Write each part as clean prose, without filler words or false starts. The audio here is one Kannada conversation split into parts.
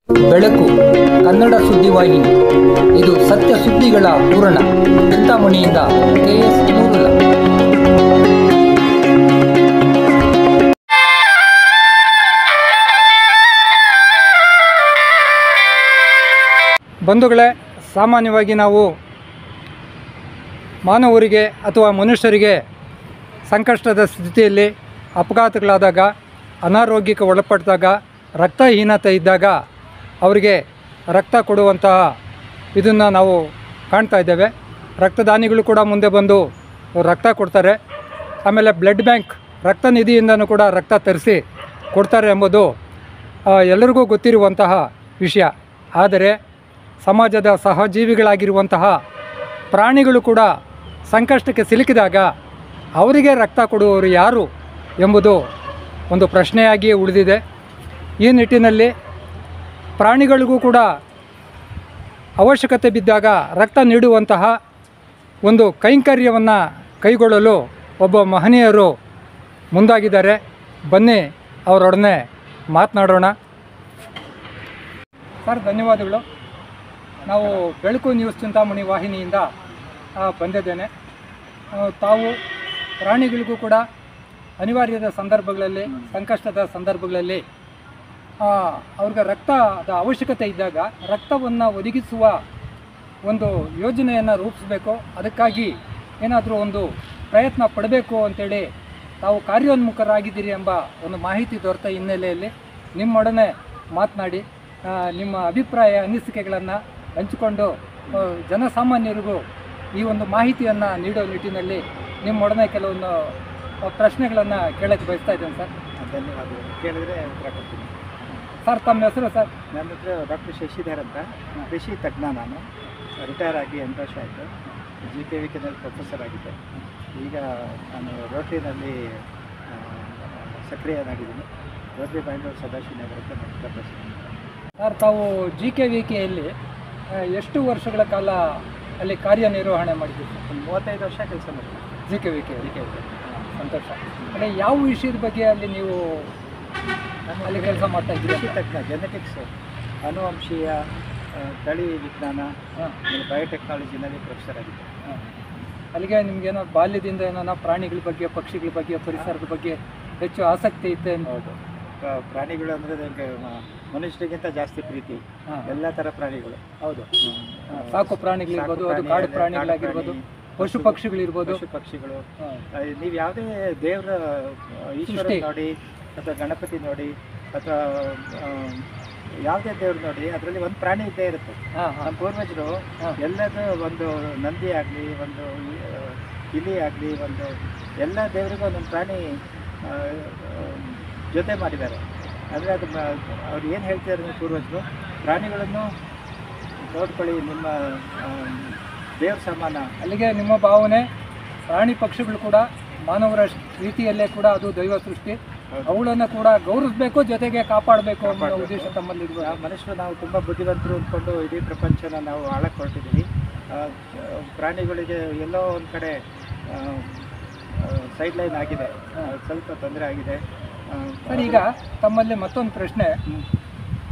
ಬೆಳಕು ಕನ್ನಡ ಸುದ್ದಿವಾಹಿನಿ. ಇದು ಸತ್ಯ ಸುದ್ದಿಗಳ ಪೂರಣ. ಚಿಂತಾಮಣಿಯಿಂದ KS ನೂರುಲ್ಲ. ಬಂಧುಗಳೇ, ಸಾಮಾನ್ಯವಾಗಿ ನಾವು ಮಾನವರಿಗೆ ಅಥವಾ ಮನುಷ್ಯರಿಗೆ ಸಂಕಷ್ಟದ ಸ್ಥಿತಿಯಲ್ಲಿ ಅಪಘಾತಗಳಾದಾಗ, ಅನಾರೋಗ್ಯಕ್ಕೆ ಒಳಪಟ್ಟಾಗ, ರಕ್ತಹೀನತೆ ಇದ್ದಾಗ ಅವರಿಗೆ ರಕ್ತ ಕೊಡುವಂತಹ ಇದನ್ನು ನಾವು ಕಾಣ್ತಾ ಇದ್ದೇವೆ. ರಕ್ತದಾನಿಗಳು ಕೂಡ ಮುಂದೆ ಬಂದು ರಕ್ತ ಕೊಡ್ತಾರೆ. ಆಮೇಲೆ ಬ್ಲಡ್ ಬ್ಯಾಂಕ್ ರಕ್ತ ನಿಧಿಯಿಂದನೂ ಕೂಡ ರಕ್ತ ತರಿಸಿ ಕೊಡ್ತಾರೆ ಎಂಬುದು ಎಲ್ಲರಿಗೂ ಗೊತ್ತಿರುವಂತಹ ವಿಷಯ. ಆದರೆ ಸಮಾಜದ ಸಹಜೀವಿಗಳಾಗಿರುವಂತಹ ಪ್ರಾಣಿಗಳು ಕೂಡ ಸಂಕಷ್ಟಕ್ಕೆ ಸಿಲುಕಿದಾಗ ಅವರಿಗೆ ರಕ್ತ ಕೊಡುವವರು ಯಾರು ಎಂಬುದು ಒಂದು ಪ್ರಶ್ನೆಯಾಗಿಯೇ ಉಳಿದಿದೆ. ಈ ನಿಟ್ಟಿನಲ್ಲಿ ಪ್ರಾಣಿಗಳಿಗೂ ಕೂಡ ಅವಶ್ಯಕತೆ ಬಿದ್ದಾಗ ರಕ್ತ ನೀಡುವಂತಹ ಒಂದು ಕೈಂಕರ್ಯವನ್ನು ಕೈಗೊಳ್ಳಲು ಒಬ್ಬ ಮಹನೀಯರು ಮುಂದಾಗಿದ್ದಾರೆ. ಬನ್ನಿ ಅವರೊಡನೆ ಮಾತನಾಡೋಣ. ಸರ್, ಧನ್ಯವಾದಗಳು. ನಾವು ಬೆಳಕು ನ್ಯೂಸ್ ಚಿಂತಾಮಣಿ ವಾಹಿನಿಯಿಂದ ಬಂದಿದ್ದೇನೆ. ತಾವು ಪ್ರಾಣಿಗಳಿಗೂ ಕೂಡ ಅನಿವಾರ್ಯದ ಸಂದರ್ಭಗಳಲ್ಲಿ, ಸಂಕಷ್ಟದ ಸಂದರ್ಭಗಳಲ್ಲಿ ಅವ್ರಿಗೆ ರಕ್ತದ ಅವಶ್ಯಕತೆ ಇದ್ದಾಗ ರಕ್ತವನ್ನು ಒದಗಿಸುವ ಒಂದು ಯೋಜನೆಯನ್ನು ರೂಪಿಸಬೇಕು. ಅದಕ್ಕಾಗಿ ಏನಾದರೂ ಒಂದು ಪ್ರಯತ್ನ ಪಡಬೇಕು ಅಂತೇಳಿ ತಾವು ಕಾರ್ಯೋನ್ಮುಖರಾಗಿದ್ದೀರಿ ಎಂಬ ಒಂದು ಮಾಹಿತಿ ದೊರೆತ ಹಿನ್ನೆಲೆಯಲ್ಲಿ ನಿಮ್ಮೊಡನೆ ಮಾತನಾಡಿ ನಿಮ್ಮ ಅಭಿಪ್ರಾಯ ಅನಿಸಿಕೆಗಳನ್ನು ಹಂಚಿಕೊಂಡು ಜನಸಾಮಾನ್ಯರಿಗೂ ಈ ಒಂದು ಮಾಹಿತಿಯನ್ನು ನೀಡೋ ನಿಟ್ಟಿನಲ್ಲಿ ನಿಮ್ಮೊಡನೆ ಕೆಲವೊಂದು ಪ್ರಶ್ನೆಗಳನ್ನು ಕೇಳಕ್ಕೆ ಬಯಸ್ತಾ ಇದ್ದೇನೆ ಸರ್. ಧನ್ಯವಾದಗಳು. ಕೇಳಿದರೆ ಉತ್ತರ ಕೊಡ್ತೀನಿ. ಸರ್, ತಮ್ಮ ಹೆಸರು ಸರ್? ನನ್ನ ಹತ್ರ ಡಾಕ್ಟರ್ ಶಶಿಧರ್ ಅಂತ, ಕೃಷಿ ತಜ್ಞ. ನಾನು ರಿಟೈರ್ ಆಗಿ 8 ವರ್ಷ ಆಯಿತು. GKVKನಲ್ಲಿ ಪ್ರೊಫೆಸರ್ ಆಗಿದ್ದೆ. ಈಗ ನಾನು ರೋಟರಿನಲ್ಲಿ ಸಕ್ರಿಯನಾಗಿದ್ದೀನಿ. ರೋಟರಿ ಬ್ಯಾಂಗ್ಳೂರು ಸದಾಶಿವನಗರ ಅಂತ ನನ್ನ ಪ್ರೊಫೆಸರ್. ಸರ್, ತಾವು GKVKಯಲ್ಲಿ ಎಷ್ಟು ವರ್ಷಗಳ ಕಾಲ ಅಲ್ಲಿ ಕಾರ್ಯನಿರ್ವಹಣೆ ಮಾಡಿದ್ದೀವಿ? ಒಂದು 35 ವರ್ಷ ಕೆಲಸ ಮಾಡಿದ್ದೀನಿ GKVK. ಸಂತೋಷ. ಅಂದರೆ ಯಾವ ವಿಷಯದ ಬಗ್ಗೆ ಅಲ್ಲಿ ನೀವು ಅಲ್ಲಿ ಕೆಲಸ ಮಾಡ್ತಾ ಇದ್ದೀರಿ? ಕೃಷಿ ತಜ್ಞ, ಜೆನೆಟಿಕ್ಸ್, ಅನುವಂಶೀಯ, ತಳಿ ವಿಜ್ಞಾನ, ಬಯೋಟೆಕ್ನಾಲಜಿನಲ್ಲಿ ಪ್ರೊಫೆಸರ್ ಆಗಿದೆ. ಅಲ್ಲಿಗೆ ನಿಮಗೇನೋ ಬಾಲ್ಯದಿಂದ ಏನೋ ಪ್ರಾಣಿಗಳ ಬಗ್ಗೆ, ಪಕ್ಷಿಗಳ ಬಗ್ಗೆ, ಪರಿಸರದ ಬಗ್ಗೆ ಹೆಚ್ಚು ಆಸಕ್ತಿ ಇತ್ತೆ? ಹೌದು. ಪ್ರಾಣಿಗಳು ಅಂದರೆ ನನಗೆ ಮನುಷ್ಯರಿಗಿಂತ ಜಾಸ್ತಿ ಪ್ರೀತಿ. ಎಲ್ಲ ಥರ ಪ್ರಾಣಿಗಳು. ಹೌದು. ಸಾಕು ಪ್ರಾಣಿಗಳಿರ್ಬೋದು, ಅದು ಕಾಡು ಪ್ರಾಣಿಗಳಾಗಿರ್ಬೋದು, ಪಶು ಪಕ್ಷಿಗಳಿರ್ಬೋದು. ಪಶು ಪಕ್ಷಿಗಳು ನೀವು ಯಾವುದೇ ದೇವರ ಈಶ್ವರ ನೋಡಿ ಅಥವಾ ಗಣಪತಿ ನೋಡಿ ಅಥವಾ ಯಾವುದೇ ದೇವ್ರು ನೋಡಿ, ಅದರಲ್ಲಿ ಒಂದು ಪ್ರಾಣಿ ಇದ್ದೇ ಇರುತ್ತೆ. ನಮ್ಮ ಪೂರ್ವಜರು ಎಲ್ಲದೂ ಒಂದು ನಂದಿ ಆಗಲಿ, ಒಂದು ಇಲಿ ಆಗಲಿ, ಒಂದು ಎಲ್ಲ ದೇವರಿಗೂ ಒಂದೊಂದು ಪ್ರಾಣಿ ಜೊತೆ ಮಾಡಿದ್ದಾರೆ. ಅಂದರೆ ಅದು ಅವ್ರು ಏನು ಹೇಳ್ತಿದ್ದಾರೆ ನಿಮ್ಮ ಪೂರ್ವಜರು, ಪ್ರಾಣಿಗಳನ್ನು ನೋಡ್ಕೊಳ್ಳಿ, ನಿಮ್ಮ ದೇವ್ರ ಸಮಾನ. ಅಲ್ಲಿಗೆ ನಿಮ್ಮ ಭಾವನೆ ಪ್ರಾಣಿ ಪಕ್ಷಿಗಳು ಕೂಡ ಮಾನವರ ರೀತಿಯಲ್ಲೇ ಕೂಡ ಅದು ದೈವ ಸೃಷ್ಟಿ, ಅವುಗಳನ್ನು ಕೂಡ ಗೌರವಿಸಬೇಕು, ಜೊತೆಗೆ ಕಾಪಾಡಬೇಕು ಅನ್ನೋ ಉದ್ದೇಶ ತಮ್ಮಲ್ಲಿರುವ ಮನುಷ್ಯರು ನಾವು ತುಂಬ ಬುದ್ಧಿವಂತರು ಅಂದ್ಕೊಂಡು ಇಡೀ ಪ್ರಪಂಚನ ನಾವು ಆಳಕ್ಕೆ ಹೊರಟಿದ್ದೀವಿ. ಪ್ರಾಣಿಗಳಿಗೆ ಎಲ್ಲೋ ಒಂದು ಕಡೆ ಸೈಡ್ ಲೈನ್ ಆಗಿದೆ, ಸ್ವಲ್ಪ ತೊಂದರೆ ಆಗಿದೆ. ಸರ್, ಈಗ ತಮ್ಮಲ್ಲಿ ಮತ್ತೊಂದು ಪ್ರಶ್ನೆ.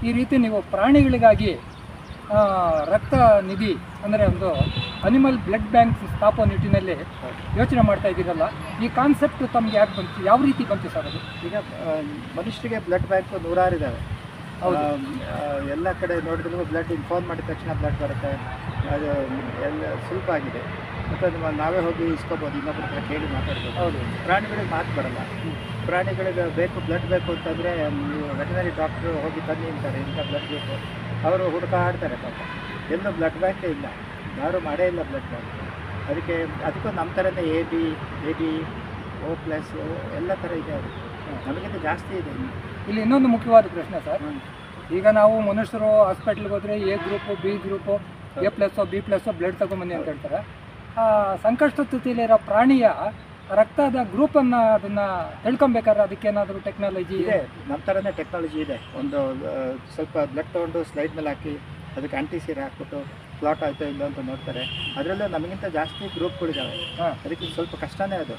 ಈ ರೀತಿ ನೀವು ಪ್ರಾಣಿಗಳಿಗಾಗಿ ರಕ್ತ ನಿಧಿ ಅಂದರೆ ಒಂದು ಅನಿಮಲ್ ಬ್ಲಡ್ ಬ್ಯಾಂಕ್ ಸ್ಥಾಪನೆ ನಿಟ್ಟಿನಲ್ಲಿ ಯೋಚನೆ ಮಾಡ್ತಾ ಇದ್ದೀರಲ್ಲ, ಈ ಕಾನ್ಸೆಪ್ಟ್ ತಮಗೆ ಯಾಕೆ ಬಂತು, ಯಾವ ರೀತಿ ಬಂತು ಸರ್ ಅದು? ಈಗ ಮನುಷ್ಯರಿಗೆ ಬ್ಲಡ್ ಬ್ಯಾಂಕು 100 ಇದ್ದಾವೆ. ಎಲ್ಲ ಕಡೆ ನೋಡಿದ್ರು ಬ್ಲಡ್ ಇನ್ಫಾರ್ಮ್ ಮಾಡಿದ ತಕ್ಷಣ ಬ್ಲಡ್ ಬರುತ್ತೆ. ಅದು ಎಲ್ಲ ಸುಲಭ ಆಗಿದೆ. ಮತ್ತು ನಾವೇ ಹೋಗಿ ಇಸ್ಕೋಬೋದು, ಇನ್ನೊಬ್ಬರ ಹತ್ರ ಕೇಳಿ ಮಾತಾಡ್ಬೋದು. ಹೌದು. ಪ್ರಾಣಿಗಳಿಗೆ ಮಾತು ಬರಲ್ಲ. ಪ್ರಾಣಿಗಳಿಗೆ ಬೇಕು, ಬ್ಲಡ್ ಬೇಕು ಅಂತಂದರೆ ನೀವು ವೆಟನರಿ ಡಾಕ್ಟ್ರು ಹೋಗಿ ತನ್ನಿ ಅಂತಾರೆ, ಇಂಥ ಬ್ಲಡ್ ಬೇಕು. ಅವರು ಹುಡುಕಾಡ್ತಾರೆ ಪಾಪ, ಎಲ್ಲೂ ಬ್ಲಡ್ ಬ್ಯಾಂಕೇ ಇಲ್ಲ, ಯಾರೂ ಮಾಡೇ ಇಲ್ಲ ಬ್ಲಡ್ ಬ್ಯಾಂಕ್. ಅದಕ್ಕೂ ನಮ್ಮ ಥರನೇ AB, O+, ಎಲ್ಲ ಥರ ಇದೆ. ಅದು ನಮಗಿಂತ ಜಾಸ್ತಿ ಇದೆ. ಇಲ್ಲಿ ಇನ್ನೊಂದು ಮುಖ್ಯವಾದ ಪ್ರಶ್ನೆ ಸರ್. ಈಗ ನಾವು ಮನುಷ್ಯರು ಹಾಸ್ಪಿಟ್ಲ್ಗೆ ಹೋದರೆ A group, B group, A+, B+ blood ತಗೊಂಬನ್ನಿ ಅಂತ ಹೇಳ್ತಾರೆ. ಸಂಕಷ್ಟ ಸ್ಥಿತಿಯಲ್ಲಿರೋ ಪ್ರಾಣಿಯ ರಕ್ತದ ಗ್ರೂಪನ್ನು ಅದನ್ನು ತಿಳ್ಕೊಬೇಕಾದ್ರೆ ಅದಕ್ಕೇನಾದರೂ ಟೆಕ್ನಾಲಜಿ ಇದೆ? ನಮ್ಮ ಥರನೇ ಟೆಕ್ನಾಲಜಿ ಇದೆ. ಒಂದು ಸ್ವಲ್ಪ ಬ್ಲಡ್ ತೊಗೊಂಡು ಸ್ಲೈಡ್ ಮೇಲೆ ಹಾಕಿ ಅದಕ್ಕೆ ಆಂಟಿಸೀರ್ ಹಾಕ್ಬಿಟ್ಟು ಪ್ಲಾಟ್ ಆಯಿತೋ ಇಲ್ಲ ಅಂತ ನೋಡ್ತಾರೆ. ಅದರಲ್ಲೂ ನಮಗಿಂತ ಜಾಸ್ತಿ ಗ್ರೂಪ್ಗಳಿದ್ದಾವೆ. ಅದಕ್ಕೆ ಸ್ವಲ್ಪ ಕಷ್ಟನೇ ಅದು.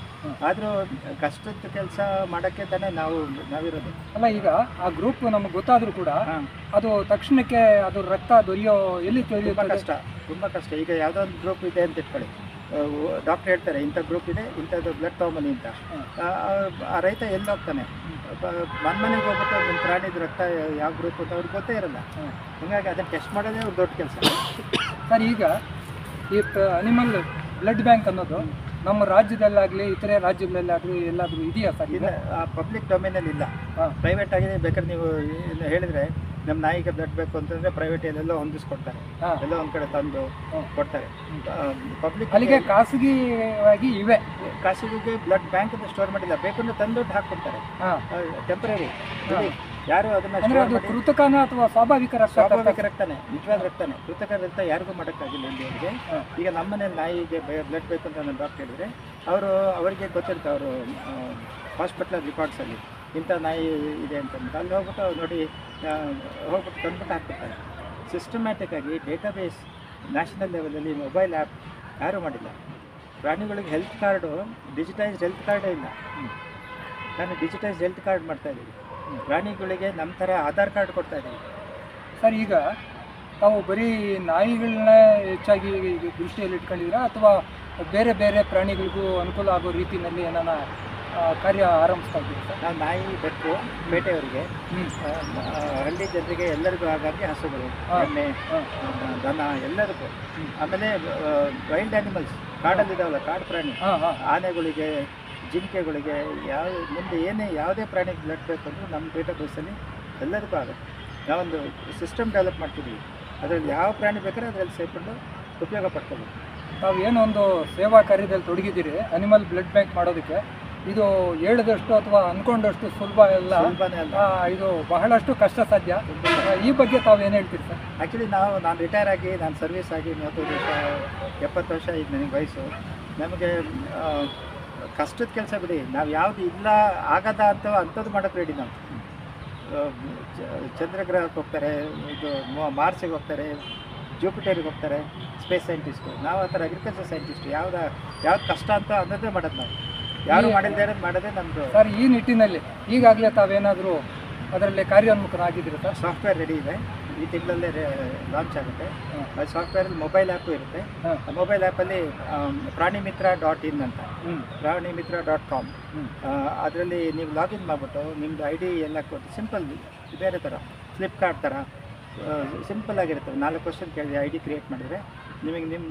ಆದರೂ ಕಷ್ಟದ ಕೆಲಸ ಮಾಡೋಕ್ಕೆ ತಾನೇ ನಾವಿರೋದು. ಅಲ್ಲ, ಈಗ ಆ ಗ್ರೂಪ್ ನಮಗೆ ಗೊತ್ತಾದರೂ ಕೂಡ ಅದು ತಕ್ಷಣಕ್ಕೆ ಅದು ರಕ್ತ ದೊರೆಯೋ ಎಲ್ಲಿ ತುಂಬ ಕಷ್ಟ. ಈಗ ಯಾವುದೋ ಒಂದು ಗ್ರೂಪ್ ಇದೆ ಅಂತ ಇಟ್ಕೊಳ್ಳಿ, ಡಾಕ್ಟರ್ ಹೇಳ್ತಾರೆ ಇಂಥ ಗ್ರೂಪ್ ಇದೆ, ಇಂಥದ್ದು ಬ್ಲಡ್ ತೊಗೊಂಬನ್ನಿ ಅಂತ. ಆ ರೈತ ಎಲ್ಲಿ ಹೋಗ್ತಾನೆ? ಮನೆಗೆ ಹೋಗ್ಬಿಟ್ಟು ನಿಮ್ಮ ಪ್ರಾಣಿದು ರಕ್ತ ಯಾವ ಗ್ರೂಪ್ ಅಂತ ಅವ್ರಿಗೆ ಗೊತ್ತೇ ಇರಲ್ಲ. ಹೀಗಾಗಿ ಅದನ್ನು ಟೆಸ್ಟ್ ಮಾಡೋದೇ ಅವ್ರ ದೊಡ್ಡ ಕೆಲಸ. ಸರ್, ಈಗ ಈ ಅನಿಮಲ್ ಬ್ಲಡ್ ಬ್ಯಾಂಕ್ ಅನ್ನೋದು ನಮ್ಮ ರಾಜ್ಯದಲ್ಲಾಗಲಿ ಇತರೆ ರಾಜ್ಯಗಳಲ್ಲಾಗಲಿ ಎಲ್ಲಾದರೂ ಇದೆಯಾ ಸರ್? ಇಲ್ಲ, ಪಬ್ಲಿಕ್ ಡೊಮೇನಲ್ಲಿ ಇಲ್ಲ, ಪ್ರೈವೇಟ್ ಆಗಿದೆ. ಬೇಕಾದ್ರೆ ನೀವು ಹೇಳಿದರೆ ನಮ್ಮ ನಾಯಿಗೆ ಬ್ಲಡ್ ಬೇಕು ಅಂತಂದರೆ ಪ್ರೈವೇಟ್ ಎಲ್ಲೆಲ್ಲೋ ಹೊಂದಿಸ್ಕೊಡ್ತಾರೆ, ಎಲ್ಲೋ ಒಂದು ಕಡೆ ತಂದು ಕೊಡ್ತಾರೆ. ಪಬ್ಲಿಕ್ ಅಲ್ಲಿಗೆ ಖಾಸಗಿಯಾಗಿ ಇವೆ. ಖಾಸಗಿಗೆ ಬ್ಲಡ್ ಬ್ಯಾಂಕ್ ಅಂತ ಸ್ಟೋರ್ ಮಾಡಿಲ್ಲ, ಬೇಕಂದ್ರೆ ತಂದು ಹಾಕ್ಕೊಡ್ತಾರೆ ಟೆಂಪ್ರರಿ. ಯಾರು ಅದನ್ನ ಕೃತಕನ ಅಥವಾ ಸ್ವಾಭಾವಿಕ ರಕ್ತನೇ, ನಿಜವಾದ ರಕ್ತನೇ. ಕೃತಕ ರಕ್ತ ಯಾರಿಗೂ ಮಾಡೋಕ್ಕಾಗಿಲ್ಲ ಇಲ್ಲಿವರೆಗೆ. ಈಗ ನಮ್ಮನೇಲಿ ನಾಯಿಗೆ ಬ್ಲಡ್ ಬೇಕು ಅಂತ ನಾನು ಡಾಕ್ಟರ್ ಹೇಳಿದರೆ ಅವರಿಗೆ ಗೊತ್ತಿರುತ್ತೆ, ಅವರು ಹಾಸ್ಪಿಟ್ಲ್ ರೆಕಾರ್ಡ್ಸಲ್ಲಿ ಇಂಥ ನಾಯಿ ಇದೆ ಅಂತಂದ್ಬಿಟ್ಟು ಅಲ್ಲಿ ಹೋಗ್ಬಿಟ್ಟು ನೋಡಿ ಹೋಗ್ಬಿಟ್ಟು ತಂದ್ಬಿಟ್ಟು ಹಾಕ್ಬಿಡ್ತಾರೆ. ಸಿಸ್ಟಮ್ಯಾಟಿಕ್ಕಾಗಿ ಡೇಟಾಬೇಸ್ ನ್ಯಾಷನಲ್ ಲೆವೆಲಲ್ಲಿ ಮೊಬೈಲ್ ಆ್ಯಪ್ ಯಾರೂ ಮಾಡಿಲ್ಲ. ಪ್ರಾಣಿಗಳಿಗೆ ಹೆಲ್ತ್ ಕಾರ್ಡು, ಡಿಜಿಟೈಸ್ಡ್ ಹೆಲ್ತ್ ಕಾರ್ಡೇ ಇಲ್ಲ. ನಾನು ಡಿಜಿಟೈಸ್ಡ್ ಹೆಲ್ತ್ ಕಾರ್ಡ್ ಮಾಡ್ತಾಯಿದ್ದೀವಿ. ಪ್ರಾಣಿಗಳಿಗೆ ನಮ್ಮ ಥರ ಆಧಾರ್ ಕಾರ್ಡ್ ಕೊಡ್ತಾ ಇದ್ದೀವಿ. ಸರ್, ಈಗ ತಾವು ಬರೀ ನಾಯಿಗಳನ್ನ ಹೆಚ್ಚಾಗಿ ದೃಷ್ಟಿಯಲ್ಲಿ ಇಟ್ಕೊಂಡಿದ್ದೀರಾ ಅಥವಾ ಬೇರೆ ಬೇರೆ ಪ್ರಾಣಿಗಳಿಗೂ ಅನುಕೂಲ ಆಗೋ ರೀತಿಯಲ್ಲಿ ಏನಾನ ಕಾರ್ಯ ಆರಂಭಿಸ್ತಾ ಇದ್ದೀವಿ ಸರ್? ನಾವು ನಾಯಿ, ಬೆಕ್ಕು, ಬೇಟೆಯವರಿಗೆ, ಹಳ್ಳಿ ಜನರಿಗೆ ಎಲ್ಲರಿಗೂ ಹಾಗಾಗಿ ಹಸುಗಳು, ಎಮ್ಮೆ, ದನ ಎಲ್ಲರಿಗೂ. ಆಮೇಲೆ ವೈಲ್ಡ್ ಆ್ಯನಿಮಲ್ಸ್ ಕಾಡಲ್ಲಿದ್ದಾವಲ್ಲ, ಕಾಡು ಪ್ರಾಣಿ, ಆನೆಗಳಿಗೆ, ಜಿಂಕೆಗಳಿಗೆ, ಮುಂದೆ ಯಾವುದೇ ಪ್ರಾಣಿಗೆ ಬ್ಲಡ್ ಬೇಕು ಅಂದರೂ ನಮ್ಮ ಡೇಟಾಬೇಸಲ್ಲಿ ಎಲ್ಲದಕ್ಕೂ ಆಗುತ್ತೆ. ನಾವೊಂದು ಸಿಸ್ಟಮ್ ಡೆವಲಪ್ ಮಾಡ್ತಿದ್ದೀವಿ. ಅದರಲ್ಲಿ ಯಾವ ಪ್ರಾಣಿ ಬೇಕಾದ್ರೆ ಅದರಲ್ಲಿ ಸೇರಿಕೊಂಡು ಉಪಯೋಗ ಪಡ್ಕೋಬೇಕು. ತಾವು ಏನೊಂದು ಸೇವಾ ಕಾರ್ಯದಲ್ಲಿ ತೊಡಗಿದ್ದೀರಿ ಅನಿಮಲ್ ಬ್ಲಡ್ ಬ್ಯಾಂಕ್ ಮಾಡೋದಕ್ಕೆ, ಇದು ಹೇಳಿದಷ್ಟು ಅಥವಾ ಅಂದ್ಕೊಂಡಷ್ಟು ಸುಲಭನೇ ಅಲ್ಲ. ಇದು ಬಹಳಷ್ಟು ಕಷ್ಟ ಸಾಧ್ಯ. ಈ ಬಗ್ಗೆ ತಾವು ಏನು ಹೇಳ್ತೀರಿ ಸರ್? ಆ್ಯಕ್ಚುಲಿ ನಾನು ರಿಟೈರ್ ಆಗಿ, ನಾನು ಸರ್ವಿಸ್ ಆಗಿ 35 ವರ್ಷ 70 ವರ್ಷ ಈಗ ನನಗೆ ವಯಸ್ಸು. ನಮಗೆ ಕಷ್ಟದ ಕೆಲಸ ಬಿಡಿ, ನಾವು ಯಾವುದು ಇಲ್ಲ ಆಗದ ಅಂಥದ್ದು ಮಾಡೋಕ್ಕೆ ರೆಡಿ. ನಾವು ಚಂದ್ರಗ್ರಹಕ್ಕೆ ಹೋಗ್ತಾರೆ, ಇದು ಮಾರ್ಸಿಗೆ ಹೋಗ್ತಾರೆ, ಜೂಪಿಟರಿಗೆ ಹೋಗ್ತಾರೆ ಸ್ಪೇಸ್ ಸೈಂಟಿಸ್ಟು. ನಾವು ಆ ಥರ ಅಗ್ರಿಕಲ್ಚರ್ ಸೈಂಟಿಸ್ಟು. ಯಾವ್ದು ಕಷ್ಟ ಅಂತ ಅನ್ನೋದೇ ಮಾಡೋದು ನಾವು. ಯಾರು ಮಾಡಿಲ್ಲದೆ ಇರೋದು ಮಾಡೋದೇ ನಮ್ಮದು. ಸರ್, ಈ ನಿಟ್ಟಿನಲ್ಲಿ ಈಗಾಗಲೇ ತಾವೇನಾದರೂ ಅದರಲ್ಲಿ ಕಾರ್ಯೋನ್ಮುಖರಾಗಿದ್ದೀರಾ ಸರ್? ಸಾಫ್ಟ್ವೇರ್ ರೆಡಿ ಇದೆ, ಈ ತಿಂಗಳಲ್ಲೇ ಲಾಂಚ್ ಆಗುತ್ತೆ. ಅದು ಸಾಫ್ಟ್ವೇರಲ್ಲಿ ಮೊಬೈಲ್ ಆ್ಯಪು ಇರುತ್ತೆ. ಮೊಬೈಲ್ ಆ್ಯಪಲ್ಲಿ ಪ್ರಾಣಿಮಿತ್ರ.in ಅಂತ, ಪ್ರಾಣಿಮಿತ್ರ.com, ಅದರಲ್ಲಿ ನೀವು ಲಾಗಿನ್ ಮಾಡಿಬಿಟ್ಟು ನಿಮ್ಮದು ID ಎಲ್ಲ ಕೊಟ್ಟು ಸಿಂಪಲ್, ಬೇರೆ ಥರ ಫ್ಲಿಪ್ಕಾರ್ಟ್ ಥರ ಸಿಂಪಲ್ ಆಗಿರುತ್ತೆ. 4 ಕ್ವಶನ್ ಕೇಳಿದ್ರೆ ID ಕ್ರಿಯೇಟ್ ಮಾಡಿದರೆ ನಿಮಗೆ ನಿಮ್ಮ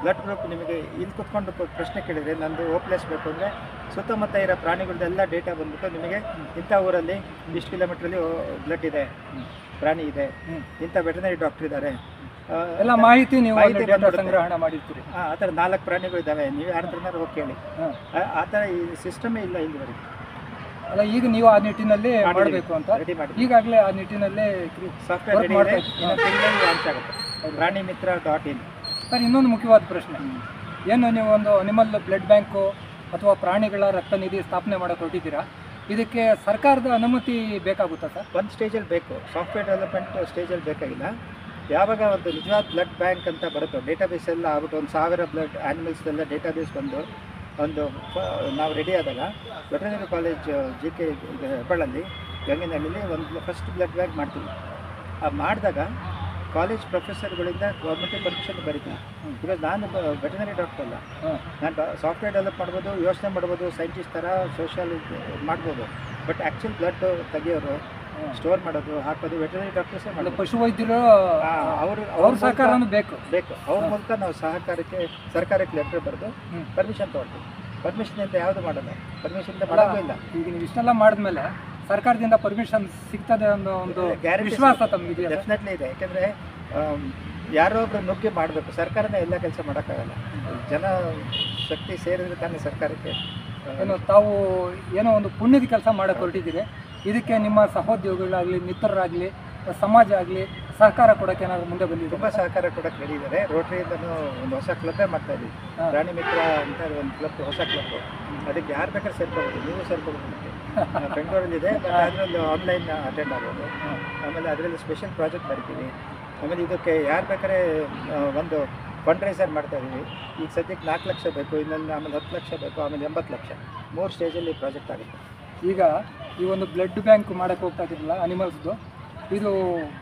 ಬ್ಲಡ್ ಗ್ರೂಪ್ ನಿಮಗೆ ಇಲ್ಲಿ ಕುತ್ಕೊಂಡು ಪ್ರಶ್ನೆ ಕೇಳಿದರೆ, ನಂದು O+ ಬೇಕು ಅಂದರೆ ಸುತ್ತಮುತ್ತ ಇರೋ ಪ್ರಾಣಿಗಳದ್ದೆಲ್ಲ ಡೇಟಾ ಬಂದ್ಬಿಟ್ಟು ನಿಮಗೆ ಇಂಥ ಊರಲ್ಲಿ ಇಷ್ಟು ಕಿಲೋಮೀಟ್ರಲ್ಲಿ ಬ್ಲಡ್ ಇದೆ, ಪ್ರಾಣಿ ಇದೆ, ಇಂಥ ವೆಟರ್ನರಿ ಡಾಕ್ಟರ್ ಇದ್ದಾರೆ, ಎಲ್ಲ ಮಾಹಿತಿ ನೀವು ಸಂಗ್ರಹಣೆ ಮಾಡಿರ್ತೀರಿ. ಆ ಥರ 4 ಪ್ರಾಣಿಗಳಿದ್ದಾವೆ, ನೀವು ಯಾರ ಹತ್ರನಾರು ಹೋಗಿ ಕೇಳಿ. ಆ ಥರ ಈ ಸಿಸ್ಟಮೇ ಇಲ್ಲ ಇಲ್ಲಿವರೆಗೆ. ಅಲ್ಲ, ಈಗ ನೀವು ಆ ನಿಟ್ಟಿನಲ್ಲಿ ಮಾಡಬೇಕು ಅಂತ ರೆಡಿ ಮಾಡಿ, ಈಗಾಗಲೇ ಆ ನಿಟ್ಟಿನಲ್ಲೇ ಸಾಫ್ಟ್ವೇರ್ ರೆಡಿ ಇದೆ. ಲಾಂಚ್ ಆಗುತ್ತೆ ಪ್ರಾಣಿಮಿತ್ರ.in. ಸರ್, ಇನ್ನೊಂದು ಮುಖ್ಯವಾದ ಪ್ರಶ್ನೆ, ಏನು ನೀವು ಒಂದು ಅನಿಮಲ್ ಬ್ಲಡ್ ಬ್ಯಾಂಕು ಅಥವಾ ಪ್ರಾಣಿಗಳ ರಕ್ತ ನಿಧಿ ಸ್ಥಾಪನೆ ಮಾಡೋಕೆ ಹೊರಟಿದ್ದೀರಾ, ಇದಕ್ಕೆ ಸರ್ಕಾರದ ಅನುಮತಿ ಬೇಕಾಗುತ್ತಾ ಸರ್? ಒಂದು ಸ್ಟೇಜಲ್ಲಿ ಬೇಕು, ಸಾಫ್ಟ್ವೇರ್ ಡೆವಲಪ್ಮೆಂಟ್ ಸ್ಟೇಜಲ್ಲಿ ಬೇಕಾಗಿಲ್ಲ. ಯಾವಾಗ ಒಂದು ನಿಜವಾದ ಬ್ಲಡ್ ಬ್ಯಾಂಕ್ ಅಂತ ಬರುತ್ತೋ, ಡೇಟಾಬೇಸ್ ಎಲ್ಲ ಆಗ್ಬಿಟ್ಟು 1000 ಬ್ಲಡ್ ಆ್ಯನಿಮಲ್ಸ್ದೆಲ್ಲ ಡೇಟಾಬೇಸ್ ಬಂದು ನಾವು ರೆಡಿ ಆದಾಗ ವೆಟರ್ನರಿ ಕಾಲೇಜ್ JK ಹೆಬ್ಬಳ್ಳಲ್ಲಿ ಗಂಗಿನಹಳ್ಳಿಲಿ ಒಂದು ಫಸ್ಟ್ ಬ್ಲಡ್ ಬ್ಯಾಂಕ್ ಮಾಡ್ತೀವಿ. ಮಾಡಿದಾಗ ಕಾಲೇಜ್ ಪ್ರೊಫೆಸರ್ಗಳಿಂದ ಗೌರ್ಮೆಂಟಿಗೆ ಪರ್ಮಿಷನ್ ಬರೀತೀನಿ. ಬಿಕಾಸ್ ನಾನು ವೆಟರ್ನರಿ ಡಾಕ್ಟರ್ ಅಲ್ಲ, ನಾನು ಸಾಫ್ಟ್ವೇರ್ ಡೆವಲಪ್ ಮಾಡ್ಬೋದು, ಯೋಚನೆ ಮಾಡ್ಬೋದು, ಸೈಂಟಿಸ್ಟ್ ಥರ ಸೋಷಿಯಲ್ ಮಾಡ್ಬೋದು. ಬಟ್ ಆ್ಯಕ್ಚುಲ್ ಬ್ಲಡ್ ತೆಗಿಯೋರು, ಸ್ಟೋರ್ ಮಾಡೋದು, ಹಾಕೋದು ವೆಟರ್ನರಿ ಡಾಕ್ಟರ್ಸೇ ಮಾಡೋದು. ಪಶುವೈದ್ಯರು ಅವ್ರ ಸಹಕಾರನೂ ಬೇಕು. ಅವ್ರ ಮೂಲಕ ನಾವು ಸರ್ಕಾರಕ್ಕೆ ಲೆಟರ್ ಬರೆದು ಪರ್ಮಿಷನ್ ತೊಗೊಳ್ತೀವಿ. ಪರ್ಮಿಷನ್ ಅಂತ ಯಾವುದು ಮಾಡಲ್ಲ, ಪರ್ಮಿಷನ್ ಮಾಡೋದು ಇಲ್ಲ. ಈಗ ನೀವು ಇಷ್ಟೆಲ್ಲ ಮಾಡಿದ್ಮೇಲೆ ಸರ್ಕಾರದಿಂದ ಪರ್ಮಿಷನ್ ಸಿಗ್ತದೆ ಅನ್ನೋ ಒಂದು ವಿಶ್ವಾಸ ತಮಗಿದೆ? ಡೆಫಿನೆಟ್ಲಿ ಇದೆ. ಯಾಕೆಂದರೆ ಯಾರೋ ಒಬ್ರು ನುಗ್ಗಿ ಮಾಡಬೇಕು, ಸರ್ಕಾರನೇ ಎಲ್ಲ ಕೆಲಸ ಮಾಡೋಕ್ಕಾಗಲ್ಲ. ಜನ ಶಕ್ತಿ ಸೇರಿದ್ರೆ ತಾನೇ ಸರ್ಕಾರಕ್ಕೆ. ತಾವು ಏನೋ ಒಂದು ಪುಣ್ಯದ ಕೆಲಸ ಮಾಡೋಕ್ಕೆ ಹೊರಟಿದ್ದೀರಿ. ಇದಕ್ಕೆ ನಿಮ್ಮ ಸಹೋದ್ಯೋಗಿಗಳಾಗಲಿ, ಮಿತ್ರರಾಗಲಿ, ಸಮಾಜ ಆಗಲಿ ಸಹಕಾರ ಕೊಡೋಕ್ಕೆ ಏನಾದರೂ ಮುಂದೆ ಬಂದಿದೆ? ತುಂಬ ಸಹಕಾರ ಕೊಡೋಕ್ಕೆ ರೆಡಿ ಇದ್ದಾರೆ. ರೋಟರಿಯಿಂದನೂ ಒಂದು ಹೊಸ ಕ್ಲಬ್ಬೇ ಮಾಡ್ತಾ ಇದ್ದೀವಿ, ಪ್ರಾಣಿ ಮಿತ್ರ ಅಂತ ಒಂದು ಕ್ಲಬ್, ಹೊಸ ಕ್ಲಬ್. ಅದಕ್ಕೆ ಯಾರು ಬೇಕಾದ್ರೆ ಸೇರ್ಕೋಬೋದು, ನೀವು ಸೇರ್ಕೋಬೋದು. ಬೆಂಗಳೂರಲ್ಲಿದೆ, ಅದರಲ್ಲಿ ಆನ್ಲೈನ್ ಅಟೆಂಡ್ ಆಗ್ಬೋದು. ಆಮೇಲೆ ಅದರಲ್ಲಿ ಸ್ಪೆಷಲ್ ಪ್ರಾಜೆಕ್ಟ್ ಬರಿತೀವಿ. ಆಮೇಲೆ ಇದಕ್ಕೆ ಯಾರು ಬೇಕಾದ್ರೆ ಒಂದು ಫಂಡ್ ರೈಸರ್ ಮಾಡ್ತಾ ಇದ್ದೀವಿ. ಈಗ ಸದ್ಯಕ್ಕೆ 4 ಲಕ್ಷ ಬೇಕು, ಇನ್ನೊಂದು ಆಮೇಲೆ 10 ಲಕ್ಷ ಬೇಕು, ಆಮೇಲೆ 80 ಲಕ್ಷ, 3 ಸ್ಟೇಜಲ್ಲಿ ಪ್ರಾಜೆಕ್ಟ್ ಆಗುತ್ತೆ. ಈಗ ಈ ಒಂದು ಬ್ಲಡ್ ಬ್ಯಾಂಕ್ ಮಾಡೋಕ್ಕೆ ಹೋಗ್ತಾ ಇದ್ರಲ್ಲ ಅನಿಮಲ್ಸ್ದು, ಇದು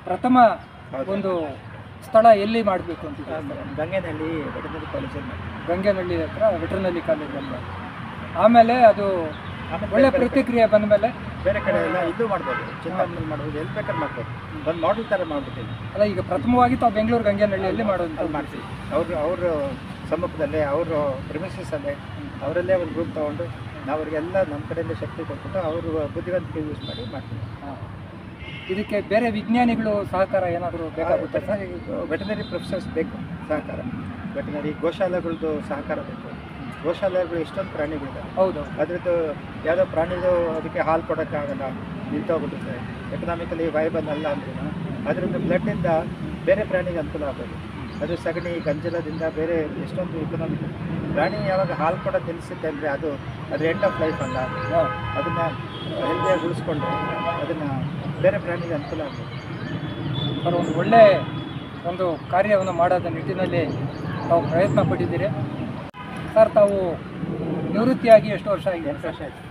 ಪ್ರಥಮ ಒಂದು ಸ್ಥಳ ಎಲ್ಲಿ ಮಾಡಬೇಕು ಅಂತಿದೆ? ಗಂಗೆನಹಳ್ಳಿ ವೆಟರ್ನರಿ ಕಾಲೇಜಲ್ಲಿ. ಗಂಗೆನಹಳ್ಳಿ ಹತ್ರ ವೆಟರ್ನರಿ ಕಾಲೇಜಲ್ಲಿ. ಆಮೇಲೆ ಅದು ಆಮೇಲೆ ಒಳ್ಳೆ ಪ್ರತಿಕ್ರಿಯೆ ಬಂದ ಮೇಲೆ ಬೇರೆ ಕಡೆ ಎಲ್ಲ ಇಲ್ಲೂ ಮಾಡ್ಬೋದು, ಚಿಂತಾಮಣಿ ಮಾಡ್ಬೋದು, ಎಲ್ಲಿ ಬೇಕಾದ್ರೆ ಮಾಡ್ಬೋದು. ಒಂದು ಮಾಡೆಲ್ ಥರ ಮಾಡ್ಬಿಟ್ಟಿಲ್ಲ. ಅಲ್ಲ, ಈಗ ಪ್ರಥಮವಾಗಿ ತಾವು ಬೆಂಗಳೂರು ಗಂಗೆನಹಳ್ಳಿಯಲ್ಲಿ ಮಾಡೋದು ಅಲ್ಲಿ ಮಾಡ್ತೀವಿ. ಅವ್ರ ಸಮ್ಮುಖದಲ್ಲೇ, ಅವ್ರ ಪ್ರಿಮಿಸಸಲ್ಲೇ, ಅವರಲ್ಲೇ ಒಂದು ಗ್ರೂಪ್ ತೊಗೊಂಡು ನಾವು ಅವರಿಗೆಲ್ಲ ನಮ್ಮ ಕಡೆಯಿಂದ ಶಕ್ತಿ ಕೊಟ್ಬಿಟ್ಟು ಅವರು ಬುದ್ಧಿವಂತಿಕೆ ಯೂಸ್ ಮಾಡಿ ಮಾಡ್ತೀವಿ. ಇದಕ್ಕೆ ಬೇರೆ ವಿಜ್ಞಾನಿಗಳು ಸಹಕಾರ ಏನಾದರೂ ಬೇಕಾಗುತ್ತೆ ಸರ್? ವೆಟನರಿ ಪ್ರೊಫೆಸರ್ಸ್ ಬೇಕು ಸಹಕಾರ, ವೆಟನರಿ ಗೋಶಾಲೆಗಳದ್ದು ಸಹಕಾರ ಬೇಕು. ಗೋಶಾಲೆಗಳು ಎಷ್ಟೊಂದು ಪ್ರಾಣಿಗಳಿದೆ. ಹೌದು. ಅದರದ್ದು ಯಾವುದೋ ಪ್ರಾಣಿದು ಅದಕ್ಕೆ ಹಾಲು ಕೊಡೋಕ್ಕಾಗಲ್ಲ, ನಿಂತೋಗ್ಬಿಡುತ್ತೆ, ಎಕನಾಮಿಕಲಿ ವೈಬಲ್ ಅಲ್ಲ ಅಂದ್ರೂ ಅದರಿಂದ ಬ್ಲಡ್ಡಿಂದ ಬೇರೆ ಪ್ರಾಣಿಗೆ ಅನುಕೂಲ ಆಗೋದು. ಅದು ಸಗಣಿ ಗಂಜಲದಿಂದ ಬೇರೆ ಎಷ್ಟೊಂದು ಎಕನಾಮಿಕ್. ಪ್ರಾಣಿ ಯಾವಾಗ ಹಾಲು ಕೊಡೋದು ನಿಲ್ಲಿಸುತ್ತೆ ಅಂದರೆ ಅದು ಎಂಡ್ ಆಫ್ ಲೈಫ್ ಅಲ್ಲ. ಅದನ್ನು ಹೆಲ್ದಿಯಾಗಿ ಉಳಿಸ್ಕೊಂಡ್ರೆ ಅದನ್ನು ಬೇರೆ ಪ್ರಾಣಿಗೆ ಅನುಕೂಲ ಆಗ್ಬೋದು. ಸರ್, ಒಂದು ಒಳ್ಳೆ ಒಂದು ಕಾರ್ಯವನ್ನು ಮಾಡೋದ ನಿಟ್ಟಿನಲ್ಲಿ ತಾವು ಪ್ರಯತ್ನ ಪಟ್ಟಿದ್ದೀರಿ. ಸರ್, ತಾವು ನಿವೃತ್ತಿಯಾಗಿ ಎಷ್ಟು ವರ್ಷ ಆಗಿದೆ? 8 ವರ್ಷ ಆಯಿತು.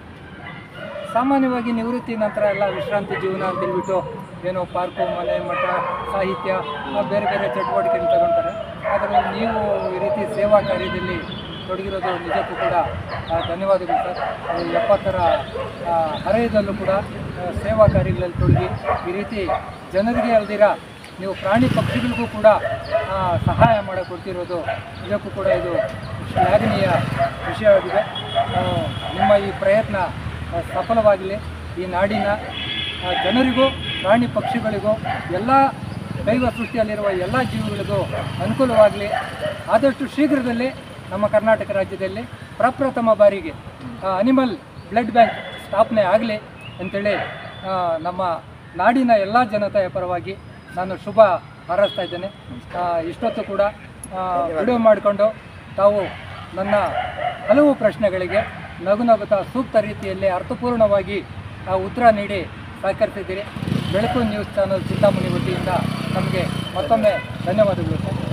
ಸಾಮಾನ್ಯವಾಗಿ ನಿವೃತ್ತಿ ನಂತರ ಎಲ್ಲ ವಿಶ್ರಾಂತಿ ಜೀವನ ಅಂತ ಹೇಳ್ಬಿಟ್ಟು ಏನೋ ಪಾರ್ಕು, ಮನೆ, ಮಠ, ಸಾಹಿತ್ಯ, ಬೇರೆ ಬೇರೆ ಚಟುವಟಿಕೆಯನ್ನು ತಗೊಳ್ತಾರೆ. ಆದರೆ ನೀವು ಈ ರೀತಿ ಸೇವಾ ಕಾರ್ಯದಲ್ಲಿ ತೊಡಗಿರೋದು ನಿಜಕ್ಕೂ ಕೂಡ ಧನ್ಯವಾದಗಳು ಸರ್. 70ರ ಹರೆಯದಲ್ಲೂ ಕೂಡ ಸೇವಾ ಕಾರ್ಯಗಳಲ್ಲಿ ತೊಡಗಿ ಈ ರೀತಿ ಜನರಿಗೆ ಅಲ್ದಿರ ನೀವು ಪ್ರಾಣಿ ಪಕ್ಷಿಗಳಿಗೂ ಕೂಡ ಸಹಾಯ ಮಾಡಿಕೊಡ್ತಿರೋದು ನಿಜಕ್ಕೂ ಕೂಡ ಇದು ಶ್ಲಾಘನೀಯ ವಿಷಯವಾಗಿದೆ. ನಿಮ್ಮ ಈ ಪ್ರಯತ್ನ ಸಫಲವಾಗಲಿ. ಈ ನಾಡಿನ ಜನರಿಗೂ ಪ್ರಾಣಿ ಪಕ್ಷಿಗಳಿಗೂ ಎಲ್ಲ ದೈವ ಸೃಷ್ಟಿಯಲ್ಲಿರುವ ಎಲ್ಲ ಜೀವಿಗಳಿಗೂ ಅನುಕೂಲವಾಗಲಿ. ಆದಷ್ಟು ಶೀಘ್ರದಲ್ಲಿ ನಮ್ಮ ಕರ್ನಾಟಕ ರಾಜ್ಯದಲ್ಲಿ ಪ್ರಪ್ರಥಮ ಬಾರಿಗೆ ಅನಿಮಲ್ ಬ್ಲಡ್ ಬ್ಯಾಂಕ್ ಸ್ಥಾಪನೆ ಆಗಲಿ ಅಂಥೇಳಿ ನಮ್ಮ ನಾಡಿನ ಎಲ್ಲ ಜನತೆಯ ಪರವಾಗಿ ನಾನು ಶುಭ ಹಾರೈಸ್ತಾ ಇದ್ದೇನೆ. ಇಷ್ಟೊತ್ತು ಕೂಡ ವಿಡಿಯೋ ಮಾಡಿಕೊಂಡು ತಾವು ನನ್ನ ಹಲವು ಪ್ರಶ್ನೆಗಳಿಗೆ ನಗುನಗುತ್ತಾ ಸೂಕ್ತ ರೀತಿಯಲ್ಲಿ ಅರ್ಥಪೂರ್ಣವಾಗಿ ಉತ್ತರ ನೀಡಿ ಸಹಕರಿಸಿದ್ದೀರಿ. ಬೆಳಕು ನ್ಯೂಸ್ ಚಾನಲ್ ಚಿಂತಾಮಣಿ ವತಿಯಿಂದ ನಮಗೆ ಮತ್ತೊಮ್ಮೆ ಧನ್ಯವಾದಗಳು ಸರ್.